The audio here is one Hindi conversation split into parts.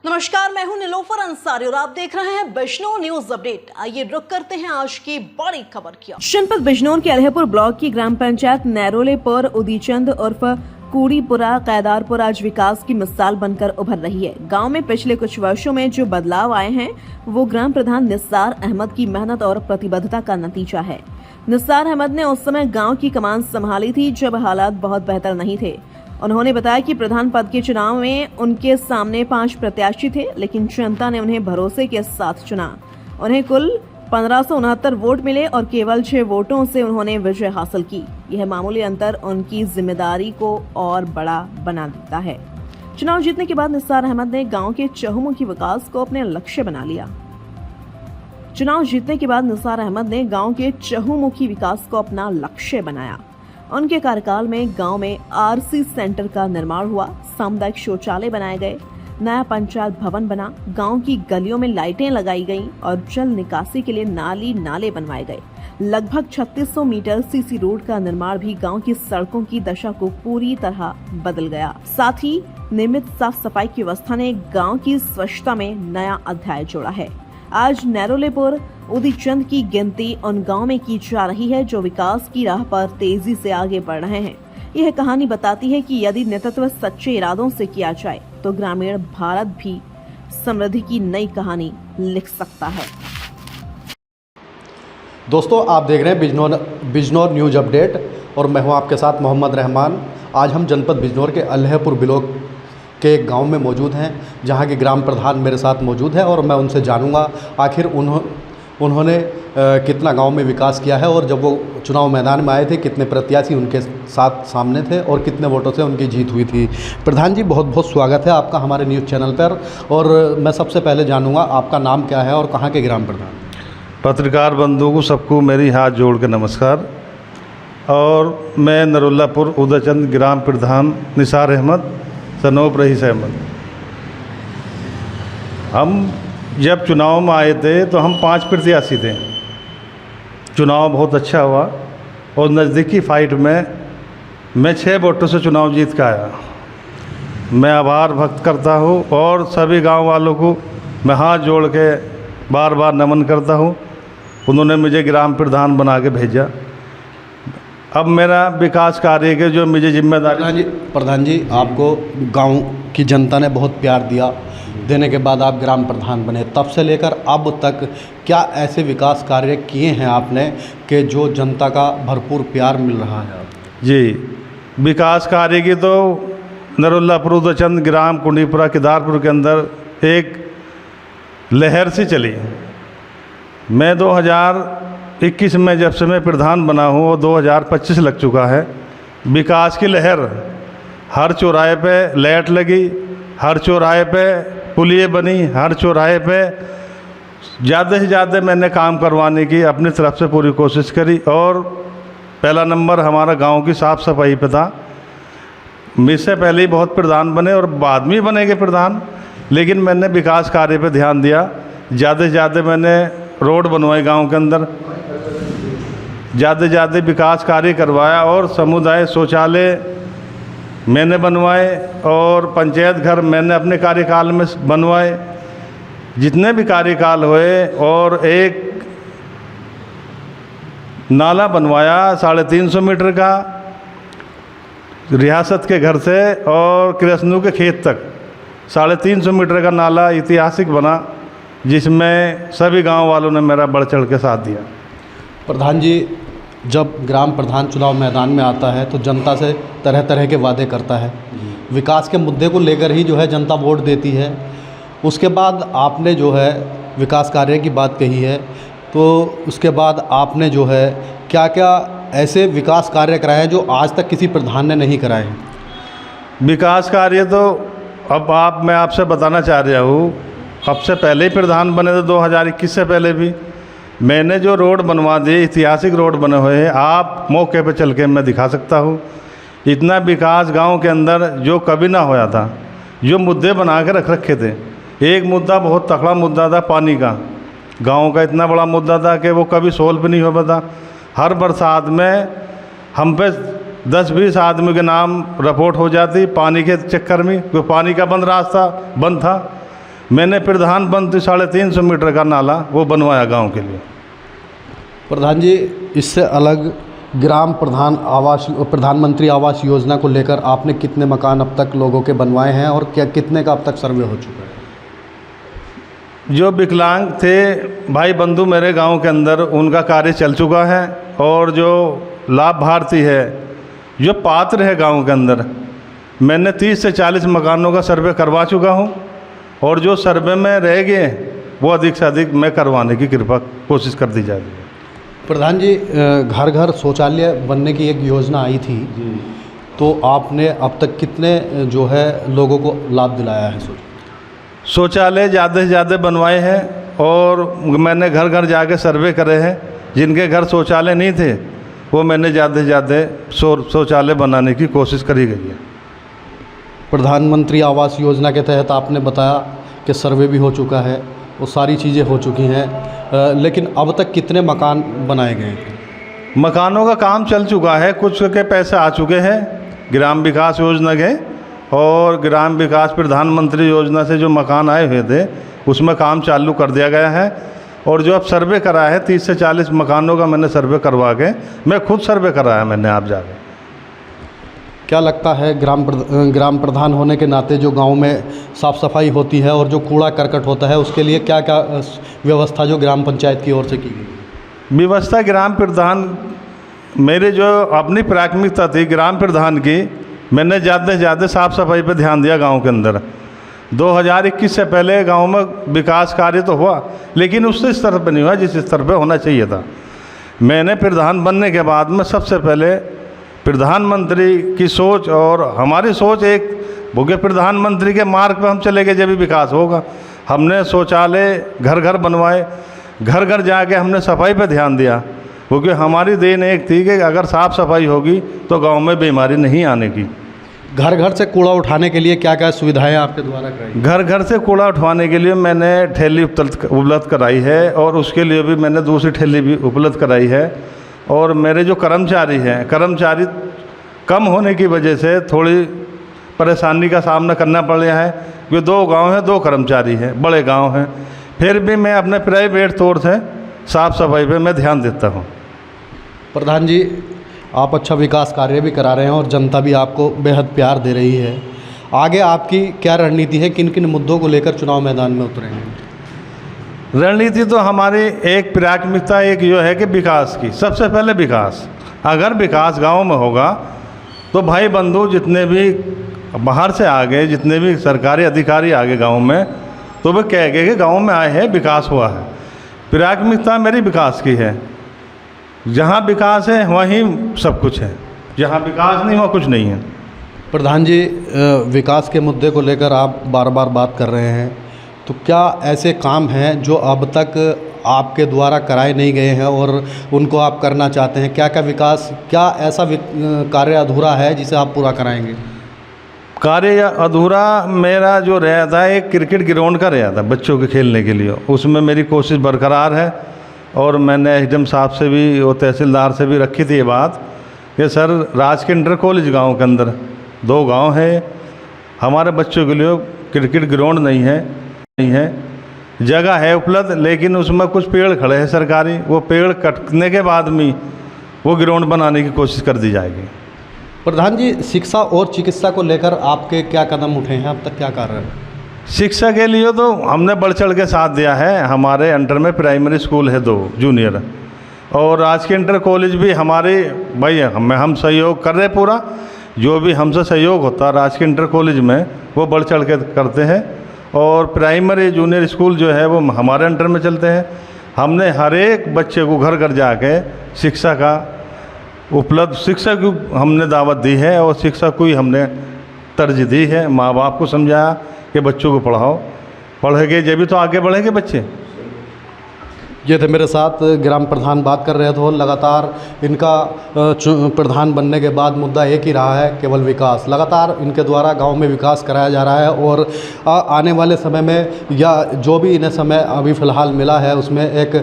नमस्कार, मैं हूं निलोफर अंसारी और आप देख रहे हैं बिजनौर न्यूज अपडेट। आइए रुक करते हैं आज की बड़ी खबर की। जनपद बिजनौर के अलहपुर ब्लॉक की ग्राम पंचायत नैरोलेपुर उदीचंद उर्फ कूड़ीपुरा कैदारपुर आज विकास की मिसाल बनकर उभर रही है। गांव में पिछले कुछ वर्षों में जो बदलाव आए हैं वो ग्राम प्रधान निसार अहमद की मेहनत और प्रतिबद्धता का नतीजा है। निसार अहमद ने उस समय गाँव की कमान संभाली थी जब हालात बहुत बेहतर नहीं थे। उन्होंने बताया कि प्रधान पद के चुनाव में उनके सामने 5 प्रत्याशी थे, लेकिन जनता ने उन्हें भरोसे के साथ चुना। उन्हें कुल 1569 वोट मिले और केवल 6 वोटों से उन्होंने विजय हासिल की। यह मामूली अंतर उनकी जिम्मेदारी को और बड़ा बना देता है। चुनाव जीतने के बाद निसार अहमद ने गांव के चहुमुखी विकास को अपने लक्ष्य बना लिया। चुनाव जीतने के बाद निसार अहमद ने गांव के चहुमुखी विकास को अपना लक्ष्य बनाया। उनके कार्यकाल में गांव में आरसी सेंटर का निर्माण हुआ, सामुदायिक शौचालय बनाए गए, नया पंचायत भवन बना, गांव की गलियों में लाइटें लगाई गईं और जल निकासी के लिए नाले बनवाए गए। लगभग 3600 मीटर सीसी रोड का निर्माण भी गांव की सड़कों की दशा को पूरी तरह बदल गया। साथ ही नियमित साफ सफाई की व्यवस्था ने गाँव की स्वच्छता में नया अध्याय जोड़ा है। आज नैरोलेपुर उदीचंद की गिनती उन गांव में की जा रही है जो विकास की राह पर तेजी से आगे बढ़ रहे हैं। यह कहानी बताती है कि यदि नेतृत्व सच्चे इरादों से किया जाए तो ग्रामीण भारत भी समृद्धि की नई कहानी लिख सकता है। दोस्तों, आप देख रहे हैं बिजनौर न्यूज अपडेट और मैं हूं आपके साथ मोहम्मद रहमान। आज हम जनपद बिजनौर के अलहपुर ब्लॉक के एक गाँव में मौजूद हैं, जहां के ग्राम प्रधान मेरे साथ मौजूद है और मैं उनसे जानूंगा आखिर उन्होंने कितना गांव में विकास किया है और जब वो चुनाव मैदान में आए थे कितने प्रत्याशी उनके साथ सामने थे और कितने वोटों से उनकी जीत हुई थी। प्रधान जी, बहुत बहुत स्वागत है आपका हमारे न्यूज़ चैनल पर। और मैं सबसे पहले जानूंगा आपका नाम क्या है और कहाँ के ग्राम प्रधान? पत्रकार बंधुओं को सबको मेरी हाथ जोड़ के नमस्कार। और मैं नरोलापुर उदयचंद ग्राम प्रधान निसार अहमद सनोब रईस अहमद। हम जब चुनाव में आए थे तो हम 5 प्रत्याशी थे। चुनाव बहुत अच्छा हुआ और नज़दीकी फाइट में मैं 6 वोटों से चुनाव जीत के आया। मैं आभार व्यक्त करता हूँ और सभी गांव वालों को मैं हाथ जोड़ के बार बार नमन करता हूँ। उन्होंने मुझे ग्राम प्रधान बना के भेजा। अब मेरा विकास कार्य के जो मुझे जिम्मेदारी। प्रधान जी, आपको गांव की जनता ने बहुत प्यार देने के बाद आप ग्राम प्रधान बने। तब से लेकर अब तक क्या ऐसे विकास कार्य किए हैं आपने कि जो जनता का भरपूर प्यार मिल रहा है? जी, विकास कार्य की तो नरोलापुर उदयचंद ग्राम कुंडीपुरा केदारपुर के अंदर एक लहर सी चली। मैं 2021 में जब से मैं प्रधान बना हूँ और 2025 लग चुका है। विकास की लहर, हर चौराहे पे लाइट लगी, हर चौराहे पे पुलिये बनी, हर चौराहे पे ज़्यादा से ज़्यादा मैंने काम करवाने की अपनी तरफ से पूरी कोशिश करी। और पहला नंबर हमारा गांव की साफ़ सफाई पे था। मुझसे पहले ही बहुत प्रधान बने और बाद में बनेंगे प्रधान, लेकिन मैंने विकास कार्य पे ध्यान दिया। ज़्यादा से ज़्यादा मैंने रोड बनवाए गांव के अंदर, ज़्यादा से ज़्यादा विकास कार्य करवाया और समुदाय शौचालय मैंने बनवाए और पंचायत घर मैंने अपने कार्यकाल में बनवाए, जितने भी कार्यकाल हुए। और एक नाला बनवाया 350 मीटर का रियासत के घर से और कृष्णू के खेत तक 350 मीटर का नाला ऐतिहासिक बना, जिसमें सभी गांव वालों ने मेरा बढ़ चढ़ के साथ दिया। प्रधान जी, जब ग्राम प्रधान चुनाव मैदान में आता है तो जनता से तरह तरह के वादे करता है। विकास के मुद्दे को लेकर ही जो है जनता वोट देती है। उसके बाद आपने जो है विकास कार्य की बात कही है, तो उसके बाद आपने जो है क्या क्या ऐसे विकास कार्य कराए हैं जो आज तक किसी प्रधान ने नहीं कराए हैं? विकास कार्य तो अब मैं आपसे बताना चाह रहा हूँ। अब से पहले ही प्रधान बने थे 2021 से पहले भी मैंने जो रोड बनवा दिए, ऐतिहासिक रोड बने हुए हैं। आप मौके पर चल के मैं दिखा सकता हूँ। इतना विकास गांव के अंदर जो कभी ना होया था। जो मुद्दे बना के रखे थे, एक मुद्दा बहुत तगड़ा मुद्दा था पानी का। गांव का इतना बड़ा मुद्दा था कि वो कभी सोल्व नहीं हो पाता। हर बरसात में हम पे 10-20 आदमी के नाम रिपोर्ट हो जाती पानी के चक्कर में, क्योंकि पानी का रास्ता बंद था। मैंने प्रधानमंत्री 350 मीटर का नाला वो बनवाया गांव के लिए। प्रधान जी, इससे अलग प्रधानमंत्री आवास योजना को लेकर आपने कितने मकान अब तक लोगों के बनवाए हैं और क्या कितने का अब तक सर्वे हो चुका है? जो विकलांग थे भाई बंधु मेरे गांव के अंदर, उनका कार्य चल चुका है। और जो लाभार्थी है, जो पात्र है गांव के अंदर, मैंने 30 से 40 मकानों का सर्वे करवा चुका हूं। और जो सर्वे में रह गए वो अधिक से अधिक मैं करवाने की कृपा कोशिश कर दी जाएगी। प्रधान जी, घर घर शौचालय बनने की एक योजना आई थी, तो आपने अब तक कितने जो है लोगों को लाभ दिलाया है? शौचालय ज़्यादा से ज़्यादा बनवाए हैं और मैंने घर घर जाके सर्वे करे हैं। जिनके घर शौचालय नहीं थे वो मैंने ज़्यादा से ज़्यादा शौचालय बनाने की कोशिश करी गई है। प्रधानमंत्री आवास योजना के तहत आपने बताया कि सर्वे भी हो चुका है, वो सारी चीज़ें हो चुकी हैं, लेकिन अब तक कितने मकान बनाए गए हैं? मकानों का काम चल चुका है, कुछ के पैसे आ चुके हैं ग्राम विकास योजना के, और ग्राम विकास प्रधानमंत्री योजना से जो मकान आए हुए थे उसमें काम चालू कर दिया गया है। और जो अब सर्वे करा है 30 से 40 मकानों का मैंने सर्वे करवा के, मैं खुद सर्वे कराया मैंने आप जाके। क्या लगता है ग्राम प्रधान होने के नाते जो गांव में साफ़ सफाई होती है और जो कूड़ा करकट होता है उसके लिए क्या क्या व्यवस्था जो ग्राम पंचायत की ओर से की गई? व्यवस्था ग्राम प्रधान, मेरे जो अपनी प्राथमिकता थी ग्राम प्रधान की, मैंने ज़्यादा से ज़्यादा साफ़ सफाई पर ध्यान दिया गांव के अंदर। 2021 से पहले गांव में विकास कार्य तो हुआ, लेकिन उस स्तर पर नहीं हुआ जिस स्तर पर होना चाहिए था। मैंने प्रधान बनने के बाद में सबसे पहले प्रधानमंत्री की सोच और हमारी सोच एक भूखे प्रधानमंत्री के मार्ग पर हम चले गए, जब भी विकास होगा। हमने शौचालय घर घर बनवाए, घर घर जाके हमने सफाई पर ध्यान दिया, क्योंकि हमारी देन एक थी कि अगर साफ़ सफाई होगी तो गांव में बीमारी नहीं आने की। घर घर से कूड़ा उठाने के लिए क्या क्या सुविधाएं आपके द्वारा कराई? घर घर से कूड़ा उठवाने के लिए मैंने ठेली उपलब्ध कराई है, और उसके लिए भी मैंने दूसरी ठेली भी उपलब्ध कराई है। और मेरे जो कर्मचारी हैं, कर्मचारी कम होने की वजह से थोड़ी परेशानी का सामना करना पड़ रहा है, क्योंकि 2 गांव हैं, 2 कर्मचारी हैं, बड़े गांव हैं। फिर भी मैं अपने प्राइवेट तौर से साफ़ सफाई पे मैं ध्यान देता हूं। प्रधान जी, आप अच्छा विकास कार्य भी करा रहे हैं और जनता भी आपको बेहद प्यार दे रही है। आगे आपकी क्या रणनीति है, किन किन मुद्दों को लेकर चुनाव मैदान में उतरेंगे? रणनीति तो हमारी एक प्राथमिकता एक जो है कि विकास की, सबसे पहले विकास। अगर विकास गांव में होगा तो भाई बंधु जितने भी बाहर से आ गए, जितने भी सरकारी अधिकारी आ गए गाँव में, तो वे कह गए कि गाँव में आए हैं, विकास हुआ है। प्राथमिकता मेरी विकास की है। जहाँ विकास है वहीं सब कुछ है, जहाँ विकास नहीं वहाँ कुछ नहीं है। प्रधान जी, विकास के मुद्दे को लेकर आप बार बार बात कर रहे हैं, तो क्या ऐसे काम हैं जो अब तक आपके द्वारा कराए नहीं गए हैं और उनको आप करना चाहते हैं? क्या क्या विकास, क्या ऐसा कार्य अधूरा है जिसे आप पूरा कराएंगे? कार्य अधूरा मेरा जो रहा था, एक क्रिकेट ग्राउंड का रहा था बच्चों के खेलने के लिए, उसमें मेरी कोशिश बरकरार है। और मैंने एसडीएम साहब से भी और तहसीलदार से भी रखी थी ये बात कि सर, राजकीय इंटर कॉलेज गांव के अंदर 2 गांव है, हमारे बच्चों के लिए क्रिकेट ग्राउंड नहीं है। जगह है उपलब्ध, लेकिन उसमें कुछ पेड़ खड़े हैं सरकारी, वो पेड़ कटने के बाद में वो ग्राउंड बनाने की कोशिश कर दी जाएगी। प्रधान जी, शिक्षा और चिकित्सा को लेकर आपके क्या कदम उठे हैं, अब तक क्या कार्य है? शिक्षा के लिए तो हमने बढ़ चढ़ के साथ दिया है। हमारे अंडर में प्राइमरी स्कूल है 2 जूनियर, और राजकीय इंटर कॉलेज भी हमारे भाई हम सहयोग कर रहे पूरा। जो भी हमसे सहयोग होता है राजकीय इंटर कॉलेज में, वो बढ़ चढ़ के करते हैं। और प्राइमरी जूनियर स्कूल जो है वो हमारे अंडर में चलते हैं। हमने हर एक बच्चे को घर घर जाके शिक्षा का उपलब्ध, शिक्षा की हमने दावत दी है, और शिक्षा को ही हमने तरजीह दी है। माँ बाप को समझाया कि बच्चों को पढ़ाओ, पढ़ेंगे जब भी तो आगे बढ़ेंगे बच्चे। ये थे मेरे साथ ग्राम प्रधान बात कर रहे थे। और लगातार इनका प्रधान बनने के बाद मुद्दा एक ही रहा है, केवल विकास। लगातार इनके द्वारा गांव में विकास कराया जा रहा है, और आने वाले समय में या जो भी इन्हें समय अभी फ़िलहाल मिला है उसमें एक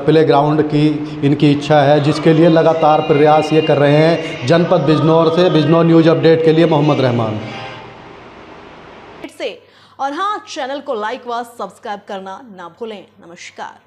प्ले ग्राउंड की इनकी इच्छा है, जिसके लिए लगातार प्रयास ये कर रहे हैं। जनपद बिजनौर से बिजनौर न्यूज़ अपडेट के लिए मोहम्मद रहमान। और हाँ, चैनल को लाइक व सब्सक्राइब करना ना भूलें। नमस्कार।